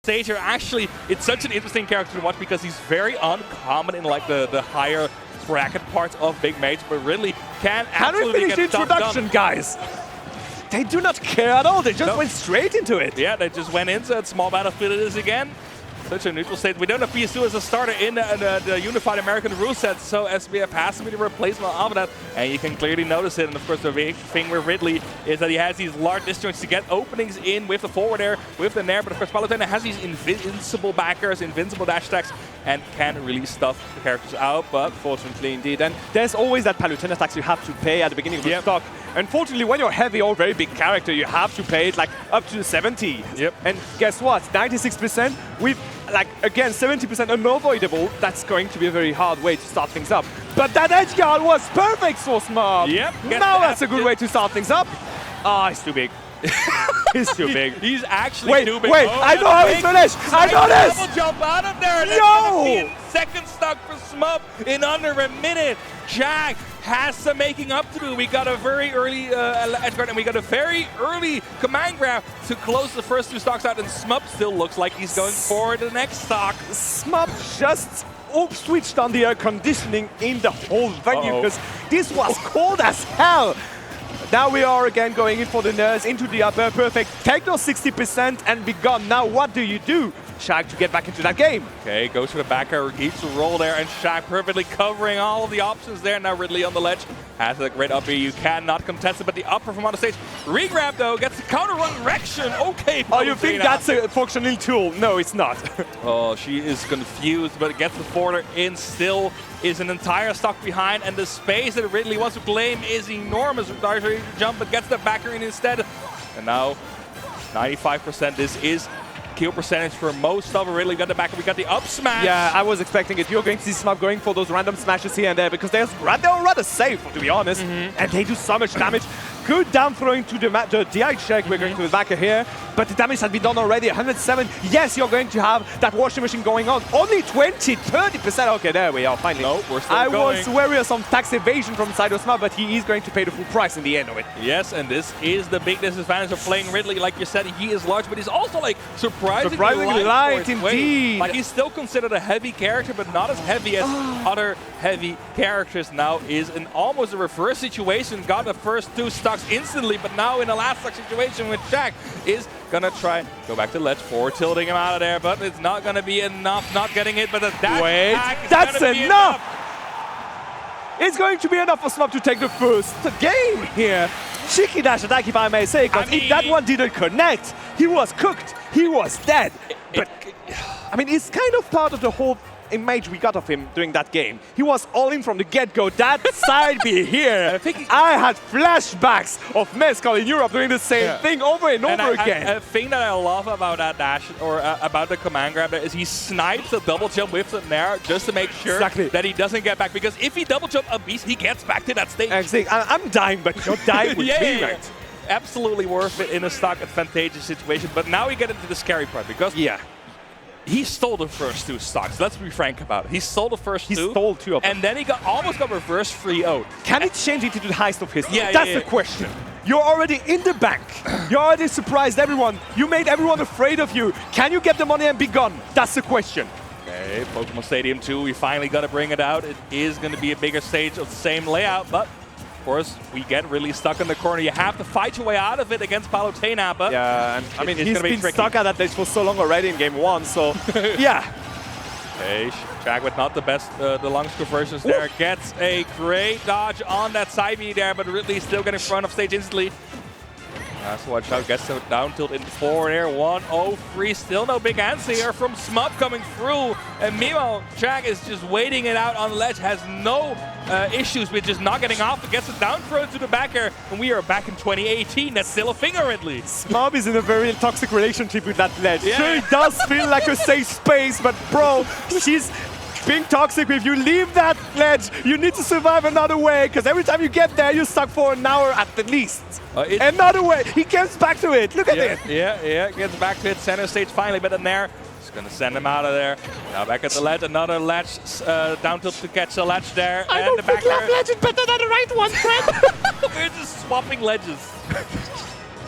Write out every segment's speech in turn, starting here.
stage here. Actually, it's such an interesting character to watch because he's very uncommon in like the higher bracket parts of Big Mage, but Ridley can absolutely we finish the introduction, guys? They do not care at all. They just went straight into it. Yeah, they just went into it. Small battlefield it is again. Such a neutral state. We don't have PS2 as a starter in the Unified American rule set, so SBF has to be the replacement of that, and you can clearly notice it. And of course, the big thing with Ridley is that he has these large disjoints to get openings in with the forward air, with the nair, but of course, Palutena has these invincible backers, invincible dash attacks, and can really stuff the characters out, but fortunately indeed. And there's always that Palutena tax you have to pay at the beginning of the stock. Unfortunately, when you're heavy or very big character, you have to pay it like up to 70. And guess what? 96% with, like, again, 70% unavoidable. That's going to be a very hard way to start things up. But that edge guard was perfect for Smub. Now that's a good way to start things up. Ah, he's too big. He's too big. He's actually too big. Wait, I know how he's finished. I know this. Double jump out of there. Yo! Second stock for Smub in under a minute. Chag has some making up to do. We got a very early edge guard, and we got a very early command grab to close the first two stocks out, and Smub still looks like he's going for the next stock. Smub just switched on the air conditioning in the whole venue because this was cold as hell. Now we are again going in for the nurse into the upper. Perfect. Take those 60% and be gone. Now what do you do? Chag to get back into that game. Okay, goes for the backer, keeps the roll there, and Chag perfectly covering all of the options there. Now Ridley on the ledge has a great up B. You cannot contest it, but the upper from on the stage. Regrab though, gets the counter run direction. Okay. Oh, you think that's a functional tool? No, it's not. Oh, she is confused, but gets the forwarder in still. Is an entire stock behind, and the space that Ridley wants to claim is enormous. Ready to jump, but gets the backer in instead. And now 95%. This is kill percentage for most of Ridley. Got the backer, we got the up smash. Yeah, I was expecting it. You're going to see Smub going for those random smashes here and there because they're rather safe, to be honest. And they do so much damage. Good down throw into the DI check. We're going to the backer here, but the damage has been done already. 107. Yes, you're going to have that washing machine going on. Only 20, 30%. Okay, there we are, finally. No, we're still going. I was wary of some tax evasion from side of Smub, but he is going to pay the full price in the end of it. Yes, and this is the big disadvantage of playing Ridley. Like you said, he is large, but he's also like surprisingly light indeed. Like he's still considered a heavy character, but not as heavy as other heavy characters. Now is in almost a reverse situation. Got the first two stocks instantly, but now in the last stock situation with Chag is gonna try go back to ledge, forward tilting him out of there, but it's not gonna be enough. Not getting it, but that's enough. It's going to be enough for Smub to take the first game here. Cheeky dash attack, if I may say, because if that one didn't connect, he was cooked. He was dead. But I mean, it's kind of part of the whole image we got of him during that game. He was all in from the get-go. That side B here. I had flashbacks of Mescal in Europe doing the same thing over and over again. A thing that I love about that dash, or about the command grab, is he snipes the double jump with the nair just to make sure that he doesn't get back. Because if he double jump a beast, he gets back to that stage. I'm dying, but you're dying with me, right? Absolutely worth it in a stock advantageous situation. But now we get into the scary part because he stole the first two stocks. Let's be frank about it. He stole the first two. He stole two of them. And then he almost got reverse 3-0'd. Can it change it into the highest of history? That's the question. You're already in the bank. You already surprised everyone. You made everyone afraid of you. Can you get the money and be gone? That's the question. Okay, Pokemon Stadium 2, we finally got to bring it out. It is going to be a bigger stage of the same layout, but of course, we get really stuck in the corner. You have to fight your way out of it against Palutena, but and I mean, he's been stuck at that place for so long already in game one, so yeah. Okay, Chag with not the best, the longest conversions there. Gets a great dodge on that side B there, but Ridley still getting front of stage instantly. That's why Chag gets the down tilt in forward air. 103. Still no big answer here from Smub coming through. And meanwhile, Chag is just waiting it out on the ledge. Has no issues with just not getting off. It gets a down throw to the backer. And we are back in 2018. That's still a finger, Ridley. Smub is in a very toxic relationship with that ledge. Sure, it does feel like a safe space, but bro, she's being toxic with you. Leave that ledge. You need to survive another way, because every time you get there, you're stuck for an hour at the least. Another way. He gets back to it. Look at it. Yeah. Gets back to it. Center stage finally, but in there. It's going to send him out of there. Now back at the ledge. Another ledge. Down tilt to catch the ledge there. I don't think left ledge is better than the right one, friend. We're just swapping ledges.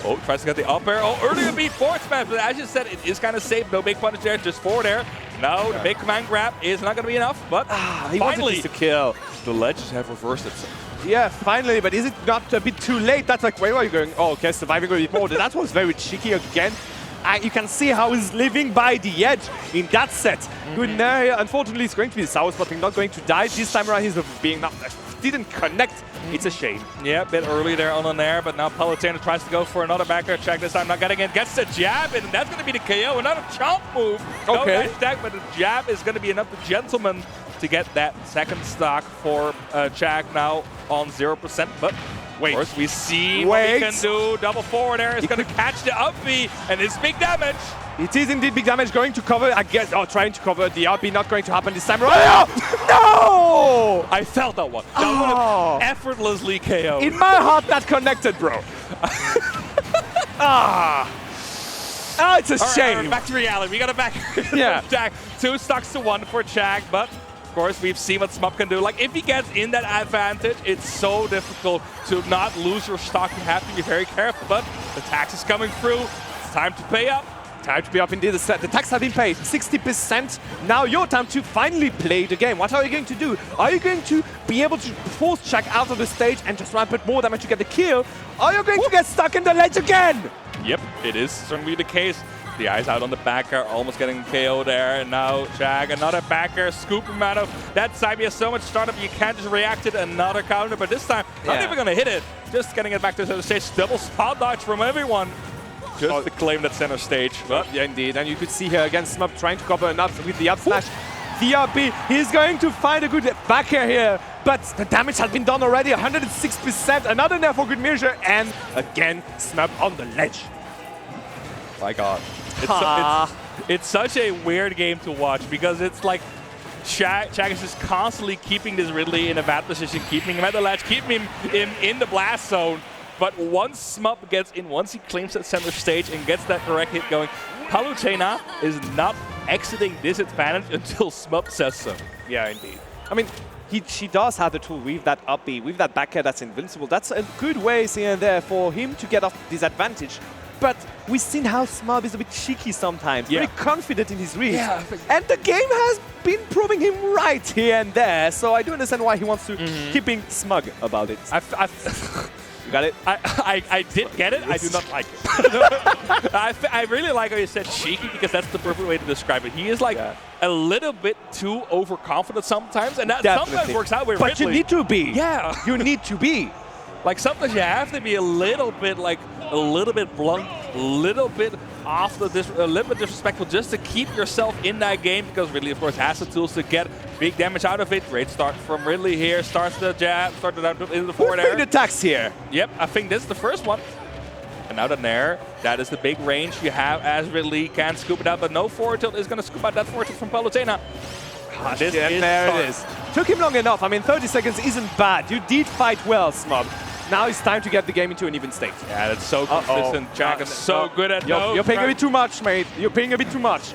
Oh, tries to get the up air. Oh, earlier beat forward smash, but as you said, it is kind of safe. No big punish there, just forward air. No, the big command grab is not going to be enough, but he finally wanted to kill. The Legends have reversed itself. Yeah, finally, but is it not a bit too late? That's like, where are you going? Oh, okay, surviving a bit more. That was very cheeky again. You can see how he's living by the edge in that set. Good now, unfortunately, it's going to be the sour spotting, not going to die. This time around, he's being not, didn't connect. It's a shame. Yeah, a bit early there on air, but now Palutena tries to go for another back air check. This time not getting it. Gets the jab, and that's going to be the KO. Another chomp move. Okay. No dash, but the jab is going to be enough. The gentleman to get that second stock for Chag now on 0%. But wait, of course, we see what he can do. Double forward air is going to catch the up B, and it's big damage. It is indeed big damage. Going to cover, I guess, trying to cover the up B. Not going to happen this time around. No! I felt that one. That would have effortlessly KO. In my heart, that connected, bro. It's a shame. All right, back to reality. We got to back Chag. 2 stocks to 1 for Chag, but of course we've seen what Smub can do. Like if he gets in that advantage, it's so difficult to not lose your stock. You have to be very careful, but the tax is coming through. It's time to pay up. Time to be up indeed. The tax have been paid 60%. Now your time to finally play the game. What are you going to do? Are you going to be able to force Chag out of the stage and just rampant more damage to get the kill? Are you going to get stuck in the ledge again? Yep, it is certainly the case. The eyes out on the back air, almost getting KO there. And now Chag, another back air, scoop him out of that side. He has so much startup, you can't just react it. Another counter, but this time, not even going to hit it. Just getting it back to the stage. Double spot dodge from everyone. Just to claim that center stage. But yeah, indeed. And you could see here again, Smub trying to cover enough with the up smash. The up B, he's going to find a good back air here. But the damage has been done already, 106%. Another nerf for good measure. And again, Smub on the ledge. My God. It's such a weird game to watch because it's like Chag is just constantly keeping this Ridley in a bad position, keeping him at the ledge, keeping him in the blast zone. But once Smub gets in, once he claims that center stage and gets that correct hit going, Palutena is not exiting this advantage until Smub says so. Yeah, indeed. I mean, she does have the tool with that up B, with that back air that's invincible. That's a good way here and there for him to get off this advantage. But we've seen how Smub is a bit cheeky sometimes, very confident in his reads. Yeah, and the game has been proving him right here and there, so I do understand why he wants to keep being smug about it. You got it? I did get it. I do not like it. I really like how you said cheeky because that's the perfect way to describe it. He is like a little bit too overconfident sometimes, and that sometimes works out with Ridley. But you need to be. Yeah. You need to be. Like sometimes you have to be a little bit blunt, a little bit off the a little bit disrespectful just to keep yourself in that game because Ridley, of course, has the tools to get big damage out of it. Great start from Ridley here. Starts the jab, started out into the forward air. Who's attacks here? Yep, I think this is the first one. And now the nair, that is the big range you have as Ridley can scoop it out, but no forward tilt is going to scoop out that forward tilt from Palutena. There it is. Took him long enough. I mean, 30 seconds isn't bad. You did fight well, Smub. Now it's time to get the game into an even state. Yeah, that's so consistent. Chag is so good at those. You're paying a bit too much, mate. You're paying a bit too much.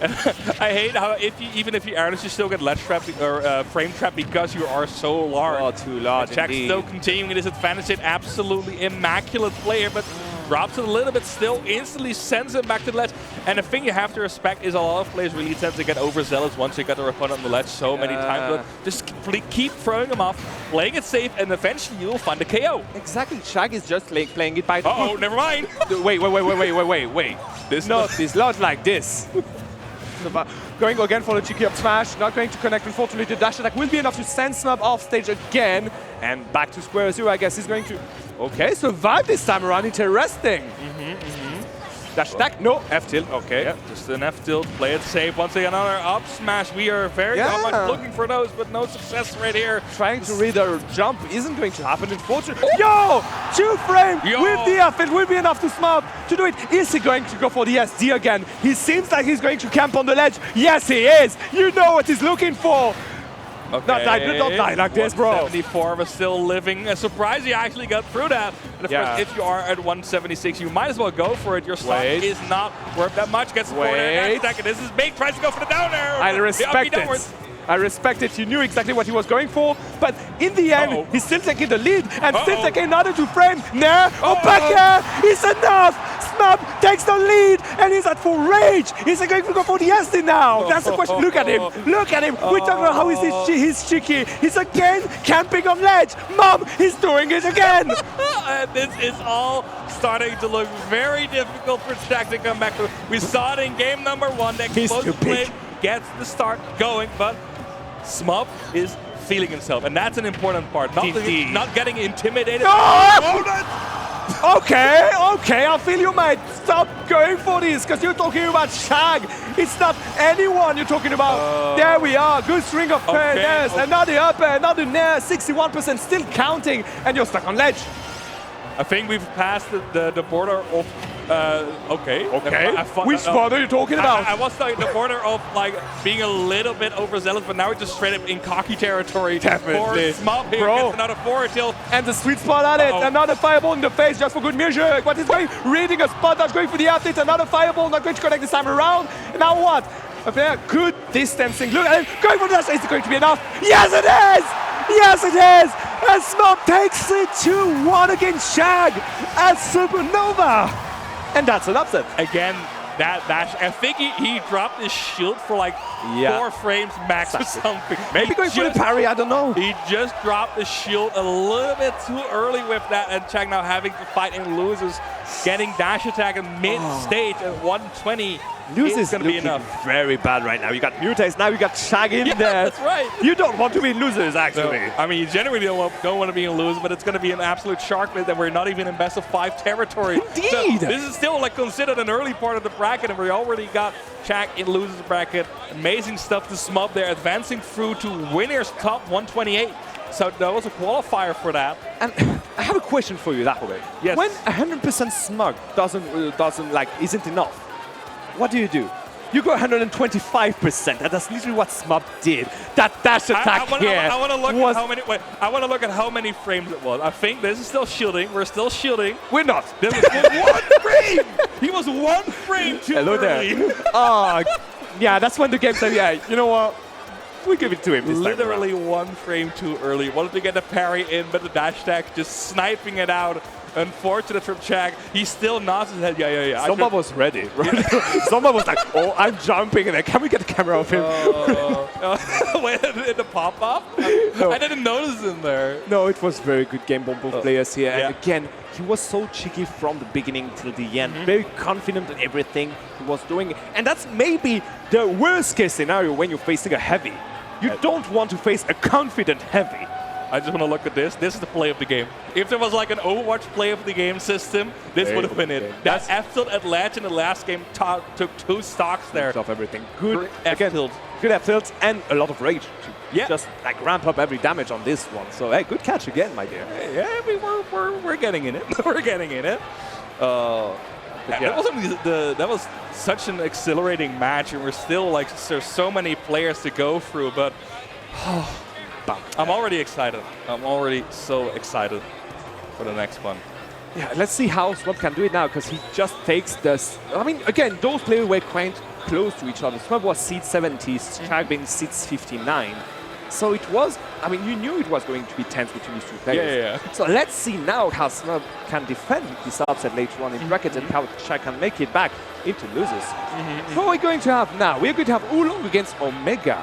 I hate how even if you airless, you still get ledge trap or frame trap because you are so large. Oh, too large. Chag's still continuing this advantage. An absolutely immaculate player, but drops it a little bit still, instantly sends him back to the ledge. And the thing you have to respect is a lot of players really tend to get overzealous once you get their opponent on the ledge so many times. But just keep throwing them off, playing it safe, and eventually you'll find a KO. Exactly. Chag is just playing it by the Uh-oh, never mind. Wait. This is not like this. Going again for the cheeky up smash, not going to connect. Unfortunately, the dash attack will be enough to send Smub off stage again. And back to square zero, I guess he's going to... Okay, survive this time around. Interesting. Dash attack, no, F tilt, okay. Yeah, just an F tilt, play it safe. Once again, another up smash. We are very much looking for those, but no success right here. Trying to read a jump isn't going to happen, unfortunately. Yo! 2 frame with the F, it will be enough to Smub to do it. Is he going to go for the SD again? He seems like he's going to camp on the ledge. Yes, he is. You know what he's looking for. Okay. Not die like this, bro. 174 was still living. A surprise he actually got through that. And of course, if you are at 176, you might as well go for it. Your stock is not worth that much. Gets the forward air attack, and this is big. Tries to go for the down air. I respect it. I respect it. He knew exactly what he was going for. But in the end, he's still taking the lead and still taking another 2 frames. Nair, back air, it's enough. Smub takes the lead and he's at full rage. He's going to go for the SD now. That's the question. Look at him. Look at him. We talk about how he's cheeky. He's again camping on ledge. Mom, he's doing it again. And this is all starting to look very difficult for Chag to come back. We saw it in game number 1. The explosive play gets the start going, but Smub is feeling himself, and that's an important part. Not getting intimidated. Okay, I feel you might stop going for this because you're talking about Chag. It's not anyone you're talking about. There we are, good string of pairs. Another upper, another nair, 61% still counting, and you're stuck on ledge. I think we've passed the border of Which spot are you talking about? I was like the border of like being a little bit overzealous, but now we're just straight up in cocky territory. Definitely. For Smub here gets another forward tilt. And the sweet spot at it. Another fireball in the face just for good measure. What is going? Reading a spot that's going for the update. Another fireball not going to connect this time around. And now what? A very good distancing. Look at him going for the dash. Is it going to be enough? Yes, it is! Yes, it is! And Smub takes it 2-1 against Chag at Supernova. And that's an upset. Again, that dash. I think he dropped his shield for like 4 frames max or something. Maybe going for the parry, I don't know. He just dropped the shield a little bit too early with that, and Chag now having to fight in losers, getting dash attack in mid-stage at 120. Losers is going to be enough. Very bad right now. You got Mutates, now you got Chag in there. That's right. You don't want to be losers, actually. No. I mean, you generally don't want to be in losers, but it's going to be an absolute shark list, and we're not even in best of 5 territory. Indeed. So this is still like considered an early part of the bracket, and we already got Chag in losers bracket. Amazing stuff to Smub there, advancing through to winners top 128. So that was a qualifier for that. And I have a question for you, that way. Yes. When 100% Smug isn't enough, what do? You go 125%, and that's literally what Smub did. That dash attack I want to look at how many frames it was. I think this is still shielding. We're still shielding. We're not. This was 1 frame. He was 1 frame too early. There. Yeah, that's when the game said, yeah, you know what? We give it to him this Literally time 1 frame too early. Wanted to get the parry in, but the dash attack just sniping it out. Unfortunate from Chag. He still nods his head. Yeah. Someone was ready. Someone was like, oh, I'm jumping. And can we get the camera off him? Wait, the pop-up? No. I didn't notice him there. No, it was very good game from both players here. And again, he was so cheeky from the beginning till the end. Very confident in everything he was doing. And that's maybe the worst case scenario when you're facing a heavy. You don't want to face a confident heavy. I just want to look at this. This is the play of the game. If there was like an Overwatch play of the game system, this would have been it. That F-tilt at ledge in the last game took 2 stocks there. Of everything. Good F-tilt. Good F-tilt and a lot of rage. Just like ramp up every damage on this one. So hey, good catch again, my dear. Yeah, we're getting in it. We're getting in it. That was such an exhilarating match, and we're still like there's so many players to go through, but. I'm already excited. I'm already so excited for the next one. Yeah, let's see how Smub can do it now, because he just takes this. I mean, again, those players were quite close to each other. Smub was seed 70, Chag being seed 59. So it was, I mean, you knew it was going to be tense between these 2 players. Yeah. So let's see now how Smub can defend this upset later on in bracket and how Chag can make it back into losers. So what we're going to have now, we're going to have Oolong against Omega.